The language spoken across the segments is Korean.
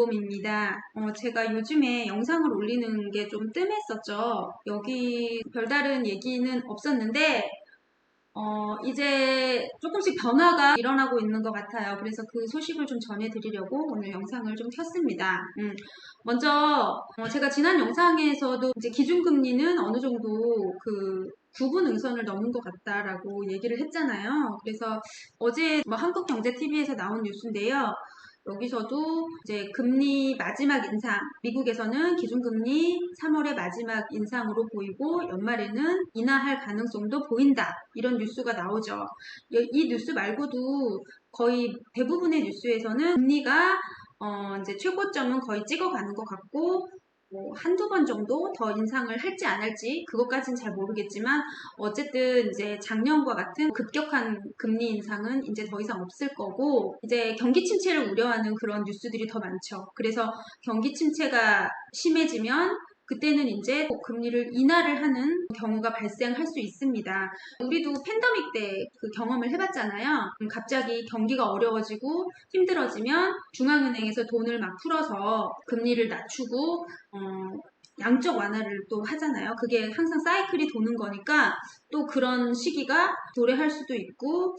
김봄입니다. 제가 요즘에 영상을 올리는 게 좀 뜸했었죠. 여기 별다른 얘기는 없었는데 이제 조금씩 변화가 일어나고 있는 것 같아요. 그래서 그 소식을 좀 전해드리려고 오늘 영상을 좀 켰습니다. 먼저 제가 지난 영상에서도 이제 기준금리는 어느 정도 그 9분 응선을 넘은 것 같다라고 얘기를 했잖아요. 그래서 어제 한국경제TV에서 나온 뉴스인데요. 여기서도 이제 금리 마지막 인상, 미국에서는 기준금리 3월의 마지막 인상으로 보이고 연말에는 인하할 가능성도 보인다. 이런 뉴스가 나오죠. 이 뉴스 말고도 거의 대부분의 뉴스에서는 금리가 이제 최고점은 거의 찍어가는 것 같고 한두 번 정도 더 인상을 할지 안 할지 그것까지는 잘 모르겠지만 어쨌든 이제 작년과 같은 급격한 금리 인상은 이제 더 이상 없을 거고 이제 경기 침체를 우려하는 그런 뉴스들이 더 많죠. 그래서 경기 침체가 심해지면 그때는 이제 금리를 인하를 하는 경우가 발생할 수 있습니다. 우리도 팬데믹 때 그 경험을 해봤잖아요. 갑자기 경기가 어려워지고 힘들어지면 중앙은행에서 돈을 막 풀어서 금리를 낮추고 양적 완화를 또 하잖아요. 그게 항상 사이클이 도는 거니까 또 그런 시기가 도래할 수도 있고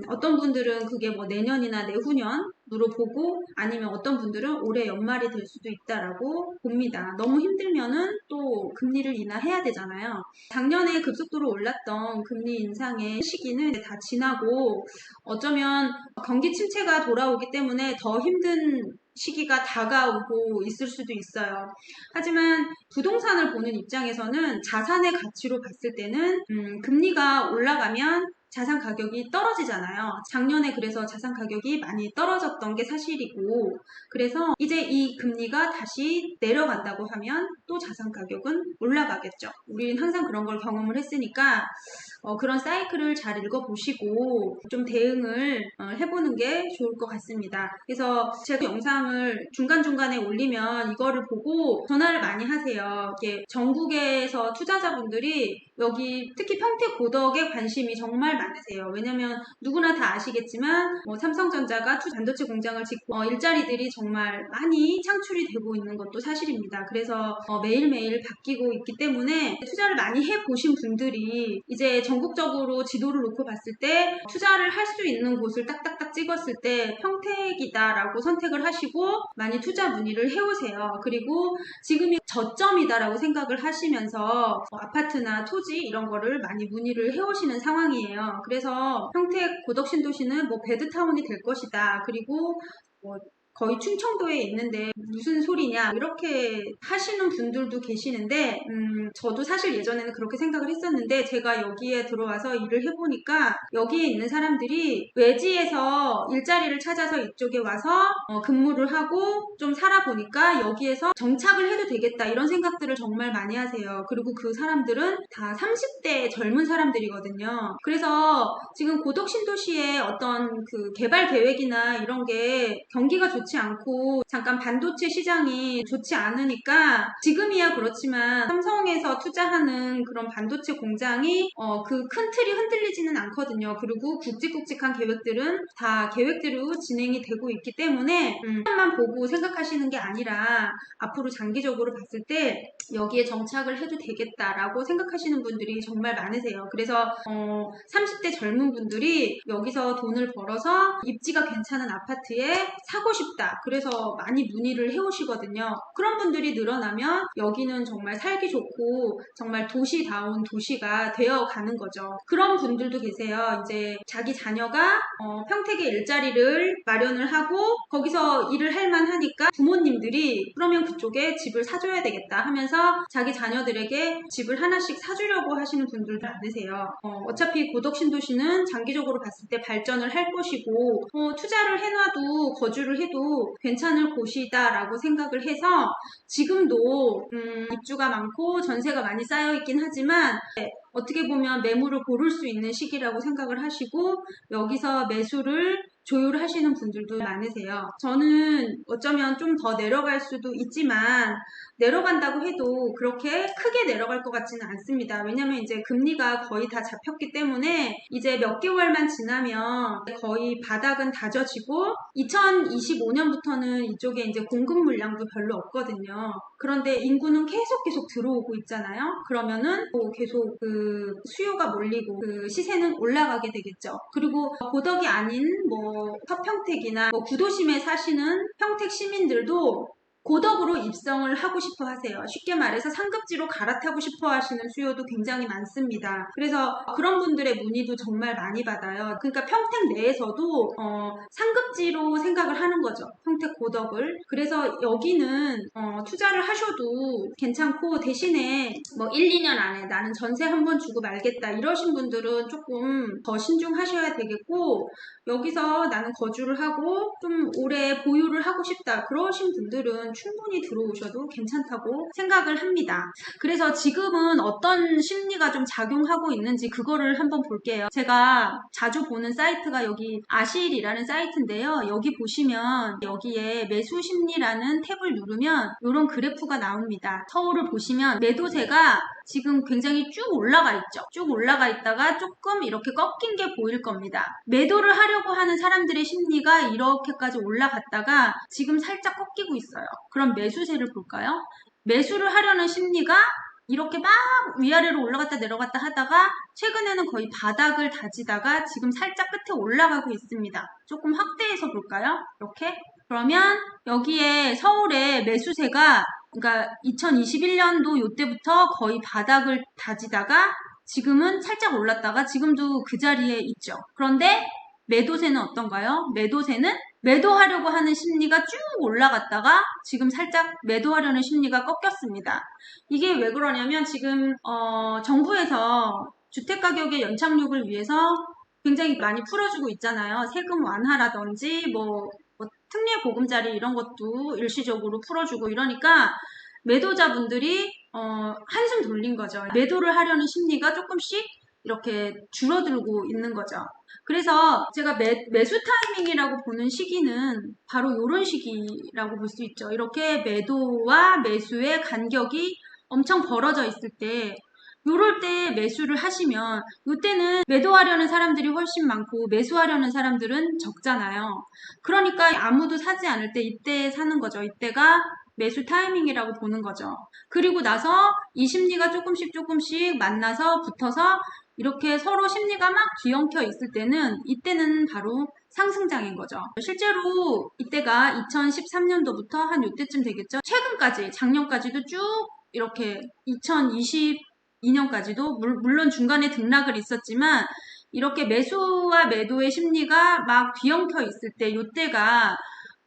어떤 분들은 그게 뭐 내년이나 내후년으로 보고 아니면 어떤 분들은 올해 연말이 될 수도 있다라고 봅니다. 너무 힘들면은 또 금리를 인하해야 되잖아요. 작년에 급속도로 올랐던 금리 인상의 시기는 다 지나고 어쩌면 경기 침체가 돌아오기 때문에 더 힘든 시기가 다가오고 있을 수도 있어요. 하지만 부동산을 보는 입장에서는 자산의 가치로 봤을 때는 금리가 올라가면 자산 가격이 떨어지잖아요. 작년에 그래서 자산 가격이 많이 떨어졌던 게 사실이고 그래서 이제 이 금리가 다시 내려간다고 하면 또 자산 가격은 올라가겠죠. 우리는 항상 그런 걸 경험을 했으니까 그런 사이클을 잘 읽어보시고 좀 대응을 해보는 게 좋을 것 같습니다. 그래서 제가 영상을 중간중간에 올리면 이거를 보고 전화를 많이 하세요. 이게 전국에서 투자자분들이 여기 특히 평택 고덕에 관심이 정말 많으세요. 왜냐면 누구나 다 아시겠지만 삼성전자가 반도체 공장을 짓고 일자리들이 정말 많이 창출이 되고 있는 것도 사실입니다. 그래서 매일매일 바뀌고 있기 때문에 투자를 많이 해보신 분들이 이제 전국적으로 지도를 놓고 봤을 때 투자를 할 수 있는 곳을 딱딱딱 찍었을 때 평택이다라고 선택을 하시고 많이 투자 문의를 해오세요. 그리고 지금이 저점이다라고 생각을 하시면서 아파트나 토지 이런 거를 많이 문의를 해오시는 상황이에요. 그래서 평택 고덕신도시는 베드타운이 될 것이다. 그리고 거의 충청도에 있는데 무슨 소리냐 이렇게 하시는 분들도 계시는데 저도 사실 예전에는 그렇게 생각을 했었는데 제가 여기에 들어와서 일을 해보니까 여기에 있는 사람들이 외지에서 일자리를 찾아서 이쪽에 와서 근무를 하고 좀 살아보니까 여기에서 정착을 해도 되겠다 이런 생각들을 정말 많이 하세요. 그리고 그 사람들은 다 30대 젊은 사람들이거든요. 그래서 지금 고덕신도시의 어떤 그 개발 계획이나 이런 게 경기가 좋지 않고 잠깐 반도체 시장이 좋지 않으니까 지금이야 그렇지만 삼성에서 투자하는 그런 반도체 공장이 그 큰 틀이 흔들리지는 않거든요. 그리고 굵직굵직한 계획들은 다 계획대로 진행이 되고 있기 때문에 만 보고 생각하시는 게 아니라 앞으로 장기적으로 봤을 때 여기에 정착을 해도 되겠다라고 생각하시는 분들이 정말 많으세요. 그래서 30대 젊은 분들이 여기서 돈을 벌어서 입지가 괜찮은 아파트에 사고 싶다. 그래서 많이 문의를 해오시거든요. 그런 분들이 늘어나면 여기는 정말 살기 좋고 정말 도시다운 도시가 되어가는 거죠. 그런 분들도 계세요. 이제 자기 자녀가 평택에 일자리를 마련을 하고 거기서 일을 할 만하니까 부모님들이 그러면 그쪽에 집을 사줘야 되겠다 하면서 자기 자녀들에게 집을 하나씩 사주려고 하시는 분들도 많으세요. 어차피 고덕신도시는 장기적으로 봤을 때 발전을 할 것이고 투자를 해놔도 거주를 해도 괜찮을 곳이다 라고 생각을 해서 지금도 입주가 많고 전세가 많이 쌓여있긴 하지만 어떻게 보면 매물을 고를 수 있는 시기라고 생각을 하시고 여기서 매수를 조율하시는 분들도 많으세요. 저는 어쩌면 좀 더 내려갈 수도 있지만 내려간다고 해도 그렇게 크게 내려갈 것 같지는 않습니다. 왜냐면 이제 금리가 거의 다 잡혔기 때문에 이제 몇 개월만 지나면 거의 바닥은 다져지고 2025년부터는 이쪽에 이제 공급 물량도 별로 없거든요. 그런데 인구는 계속 들어오고 있잖아요. 그러면은 또 계속 그 수요가 몰리고 그 시세는 올라가게 되겠죠. 그리고 고덕이 아닌 뭐 서평택이나 뭐 구도심에 사시는 평택 시민들도 고덕으로 입성을 하고 싶어 하세요. 쉽게 말해서 상급지로 갈아타고 싶어 하시는 수요도 굉장히 많습니다. 그래서 그런 분들의 문의도 정말 많이 받아요. 그러니까 평택 내에서도 상급지로 생각을 하는 거죠. 평택 고덕을. 그래서 여기는 투자를 하셔도 괜찮고 대신에 뭐 1, 2년 안에 나는 전세 한 번 주고 말겠다 이러신 분들은 조금 더 신중하셔야 되겠고 여기서 나는 거주를 하고 좀 오래 보유를 하고 싶다 그러신 분들은 충분히 들어오셔도 괜찮다고 생각을 합니다. 그래서 지금은 어떤 심리가 좀 작용하고 있는지 그거를 한번 볼게요. 제가 자주 보는 사이트가 여기 아실이라는 사이트인데요. 여기 보시면 여기에 매수 심리라는 탭을 누르면 이런 그래프가 나옵니다. 서울을 보시면 매도세가 지금 굉장히 쭉 올라가 있죠. 쭉 올라가 있다가 조금 이렇게 꺾인 게 보일 겁니다. 매도를 하려고 하는 사람들의 심리가 이렇게까지 올라갔다가 지금 살짝 꺾이고 있어요. 그럼 매수세를 볼까요? 매수를 하려는 심리가 이렇게 막 위아래로 올라갔다 내려갔다 하다가 최근에는 거의 바닥을 다지다가 지금 살짝 끝에 올라가고 있습니다. 조금 확대해서 볼까요? 이렇게. 그러면 여기에 서울의 매수세가 그러니까 2021년도 이때부터 거의 바닥을 다지다가 지금은 살짝 올랐다가 지금도 그 자리에 있죠. 그런데 매도세는 어떤가요? 매도세는 매도하려고 하는 심리가 쭉 올라갔다가 지금 살짝 매도하려는 심리가 꺾였습니다. 이게 왜 그러냐면 지금 정부에서 주택가격의 연착륙을 위해서 굉장히 많이 풀어주고 있잖아요. 세금 완화라든지 뭐 특례 보금자리 이런 것도 일시적으로 풀어주고 이러니까 매도자분들이 한숨 돌린 거죠. 매도를 하려는 심리가 조금씩 이렇게 줄어들고 있는 거죠. 그래서 제가 매수 타이밍이라고 보는 시기는 바로 이런 시기라고 볼 수 있죠. 이렇게 매도와 매수의 간격이 엄청 벌어져 있을 때 요럴 때 매수를 하시면 이때는 매도하려는 사람들이 훨씬 많고 매수하려는 사람들은 적잖아요. 그러니까 아무도 사지 않을 때 이때 사는 거죠. 이때가 매수 타이밍이라고 보는 거죠. 그리고 나서 이 심리가 조금씩 만나서 붙어서 이렇게 서로 심리가 막 뒤엉켜 있을 때는 이때는 바로 상승장인 거죠. 실제로 이때가 2013년도부터 한 요때쯤 되겠죠. 최근까지 작년까지도 쭉 이렇게 2022년까지도 물론 중간에 등락을 있었지만 이렇게 매수와 매도의 심리가 막 뒤엉켜 있을 때 요때가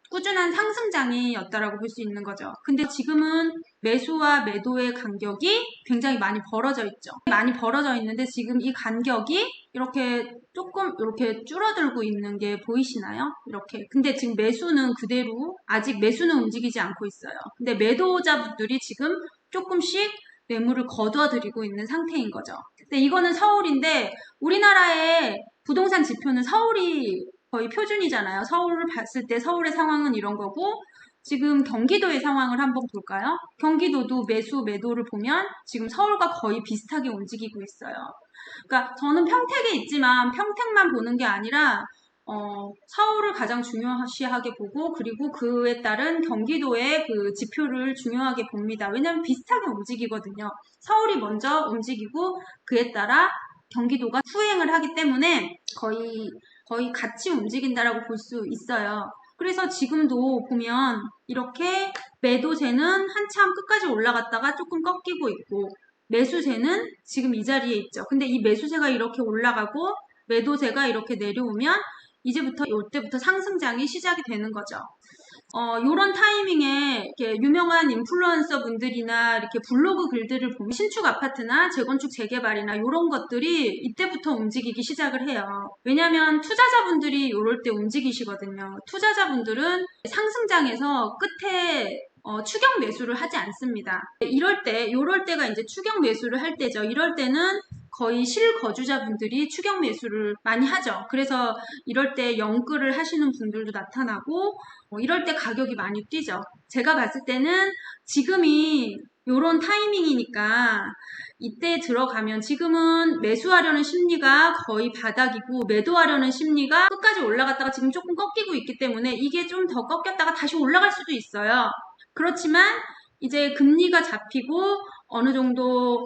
꾸준한 상승장이었다라고 볼 수 있는 거죠. 근데 지금은 매수와 매도의 간격이 굉장히 많이 벌어져 있죠. 많이 벌어져 있는데 지금 이 간격이 이렇게 조금 이렇게 줄어들고 있는 게 보이시나요? 이렇게. 근데 지금 매수는 그대로 아직 매수는 움직이지 않고 있어요. 근데 매도자분들이 지금 조금씩 매물을 거둬들이고 있는 상태인 거죠. 근데 이거는 서울인데 우리나라의 부동산 지표는 서울이 거의 표준이잖아요. 서울을 봤을 때 서울의 상황은 이런 거고 지금 경기도의 상황을 한번 볼까요? 경기도도 매수, 매도를 보면 지금 서울과 거의 비슷하게 움직이고 있어요. 그러니까 저는 평택에 있지만 평택만 보는 게 아니라 서울을 가장 중요시하게 보고 그리고 그에 따른 경기도의 그 지표를 중요하게 봅니다. 왜냐하면 비슷하게 움직이거든요. 서울이 먼저 움직이고 그에 따라 경기도가 후행을 하기 때문에 거의 같이 움직인다라고 볼 수 있어요. 그래서 지금도 보면 이렇게 매도세는 한참 끝까지 올라갔다가 조금 꺾이고 있고 매수세는 지금 이 자리에 있죠. 근데 이 매수세가 이렇게 올라가고 매도세가 이렇게 내려오면 이제부터 이때부터 상승장이 시작이 되는 거죠. 요런 타이밍에 이렇게 유명한 인플루언서 분들이나 이렇게 블로그 글들을 보면 신축 아파트나 재건축 재개발이나 요런 것들이 이때부터 움직이기 시작을 해요. 왜냐면 투자자분들이 요럴 때 움직이시거든요. 투자자분들은 상승장에서 끝에 추격 매수를 하지 않습니다. 요럴 때가 이제 추격 매수를 할 때죠. 이럴 때는 거의 실거주자분들이 추격 매수를 많이 하죠. 그래서 이럴 때 영끌을 하시는 분들도 나타나고 이럴 때 가격이 많이 뛰죠. 제가 봤을 때는 지금이 요런 타이밍이니까 이때 들어가면 지금은 매수하려는 심리가 거의 바닥이고 매도하려는 심리가 끝까지 올라갔다가 지금 조금 꺾이고 있기 때문에 이게 좀 더 꺾였다가 다시 올라갈 수도 있어요. 그렇지만 이제 금리가 잡히고 어느 정도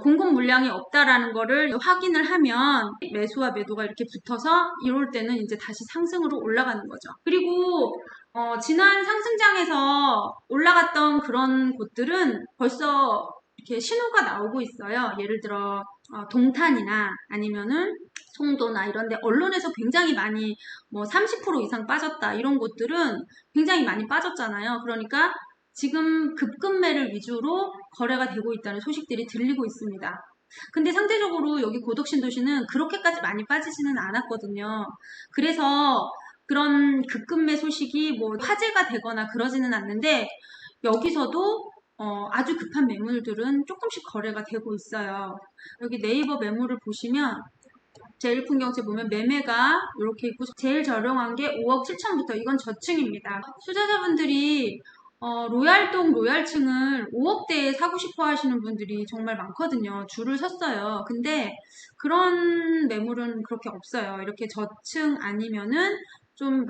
공급 물량이 없다라는 거를 확인을 하면 매수와 매도가 이렇게 붙어서 이럴 때는 이제 다시 상승으로 올라가는 거죠. 그리고 지난 상승장에서 올라갔던 그런 곳들은 벌써 이렇게 신호가 나오고 있어요. 예를 들어 동탄이나 아니면은 송도나 이런데 언론에서 굉장히 많이 30% 이상 빠졌다 이런 곳들은 굉장히 많이 빠졌잖아요. 그러니까 지금 급급매를 위주로 거래가 되고 있다는 소식들이 들리고 있습니다. 근데 상대적으로 여기 고덕신도시는 그렇게까지 많이 빠지지는 않았거든요. 그래서 그런 급급매 소식이 화제가 되거나 그러지는 않는데 여기서도 아주 급한 매물들은 조금씩 거래가 되고 있어요. 여기 네이버 매물을 보시면 제일풍경채 보면 매매가 이렇게 있고 제일 저렴한 게 5억 7천부터 이건 저층입니다. 투자자분들이 로얄동 로얄층을 5억대에 사고 싶어 하시는 분들이 정말 많거든요. 줄을 섰어요. 근데 그런 매물은 그렇게 없어요. 이렇게 저층 아니면은 좀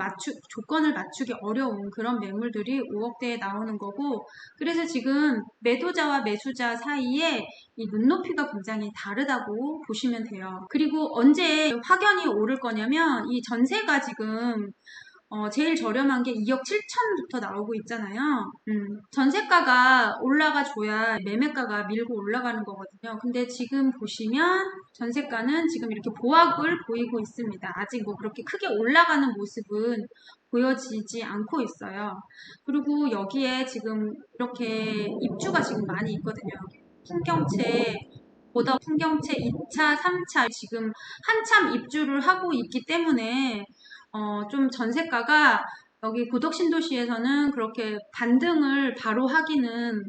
조건을 맞추기 어려운 그런 매물들이 5억대에 나오는 거고, 그래서 지금 매도자와 매수자 사이에 이 눈높이가 굉장히 다르다고 보시면 돼요. 그리고 언제 확연히 오를 거냐면 이 전세가 지금 제일 저렴한 게 2억 7천부터 나오고 있잖아요. 전세가가 올라가줘야 매매가가 밀고 올라가는 거거든요. 근데 지금 보시면 전세가는 지금 이렇게 보합을 보이고 있습니다. 아직 그렇게 크게 올라가는 모습은 보여지지 않고 있어요. 그리고 여기에 지금 이렇게 입주가 지금 많이 있거든요. 풍경채, 보더 풍경채 2차, 3차 지금 한참 입주를 하고 있기 때문에 좀 전세가가 여기 고덕신도시에서는 그렇게 반등을 바로 하기는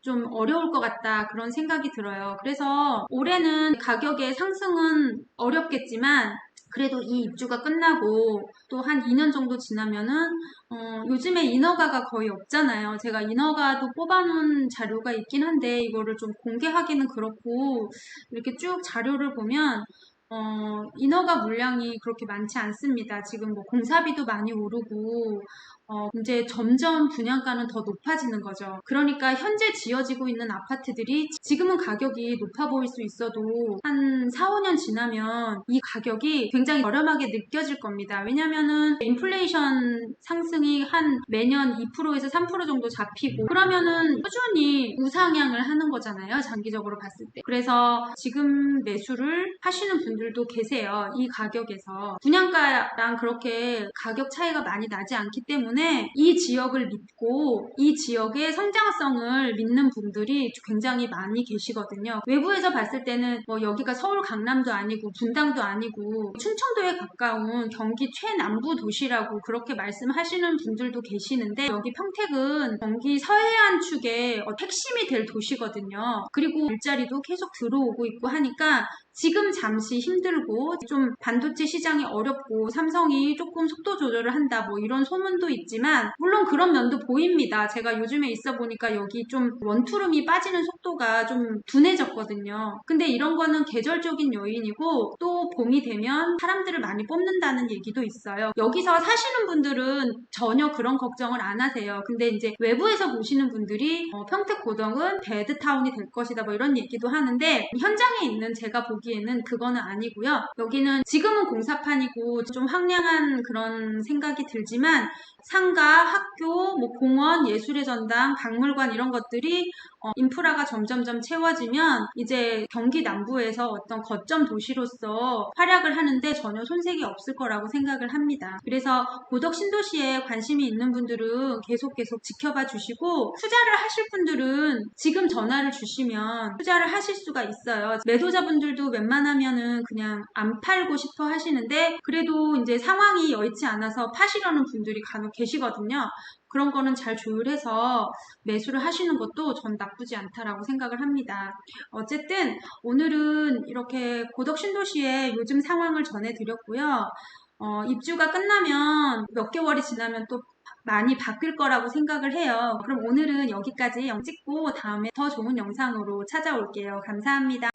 좀 어려울 것 같다 그런 생각이 들어요. 그래서 올해는 가격의 상승은 어렵겠지만 그래도 이 입주가 끝나고 또 한 2년 정도 지나면은 요즘에 인허가가 거의 없잖아요. 제가 인허가도 뽑아놓은 자료가 있긴 한데 이거를 좀 공개하기는 그렇고 이렇게 쭉 자료를 보면 인허가 물량이 그렇게 많지 않습니다. 지금 공사비도 많이 오르고 이제 점점 분양가는 더 높아지는 거죠. 그러니까 현재 지어지고 있는 아파트들이 지금은 가격이 높아 보일 수 있어도 한 4, 5년 지나면 이 가격이 굉장히 저렴하게 느껴질 겁니다. 왜냐면은 인플레이션 상승이 한 매년 2%에서 3% 정도 잡히고 그러면은 꾸준히 우상향을 하는 거잖아요. 장기적으로 봤을 때. 그래서 지금 매수를 하시는 분들도 계세요. 이 가격에서. 분양가랑 그렇게 가격 차이가 많이 나지 않기 때문에 이 지역을 믿고 이 지역의 성장성을 믿는 분들이 굉장히 많이 계시거든요. 외부에서 봤을 때는 여기가 서울 강남도 아니고 분당도 아니고 충청도에 가까운 경기 최남부 도시라고 그렇게 말씀하시는 분들도 계시는데 여기 평택은 경기 서해안 축의 핵심이 될 도시거든요. 그리고 일자리도 계속 들어오고 있고 하니까 지금 잠시 힘들고 좀 반도체 시장이 어렵고 삼성이 조금 속도 조절을 한다 이런 소문도 있지만 물론 그런 면도 보입니다. 제가 요즘에 있어 보니까 여기 좀 원투룸이 빠지는 속도가 좀 둔해졌거든요. 근데 이런 거는 계절적인 요인이고 또 봄이 되면 사람들을 많이 뽑는다는 얘기도 있어요. 여기서 사시는 분들은 전혀 그런 걱정을 안 하세요. 근데 이제 외부에서 보시는 분들이 평택 고덕은 배드타운이 될 것이다 이런 얘기도 하는데 현장에 있는 제가 보기에는 그거는 아니고요. 여기는 지금은 공사판이고 좀 황량한 그런 생각이 들지만 상가, 학교, 공원, 예술의 전당, 박물관 이런 것들이 인프라가 점점점 채워지면 이제 경기 남부에서 어떤 거점 도시로서 활약을 하는데 전혀 손색이 없을 거라고 생각을 합니다. 그래서 고덕 신도시에 관심이 있는 분들은 계속 지켜봐 주시고 투자를 하실 분들은 지금 전화를 주시면 투자를 하실 수가 있어요. 매도자분들도 웬만하면은 그냥 안 팔고 싶어 하시는데 그래도 이제 상황이 여의치 않아서 파시려는 분들이 간혹 계시거든요. 그런 거는 잘 조율해서 매수를 하시는 것도 전 나쁘지 않다라고 생각을 합니다. 어쨌든 오늘은 이렇게 고덕 신도시의 요즘 상황을 전해드렸고요. 입주가 끝나면 몇 개월이 지나면 또 많이 바뀔 거라고 생각을 해요. 그럼 오늘은 여기까지 찍고 다음에 더 좋은 영상으로 찾아올게요. 감사합니다.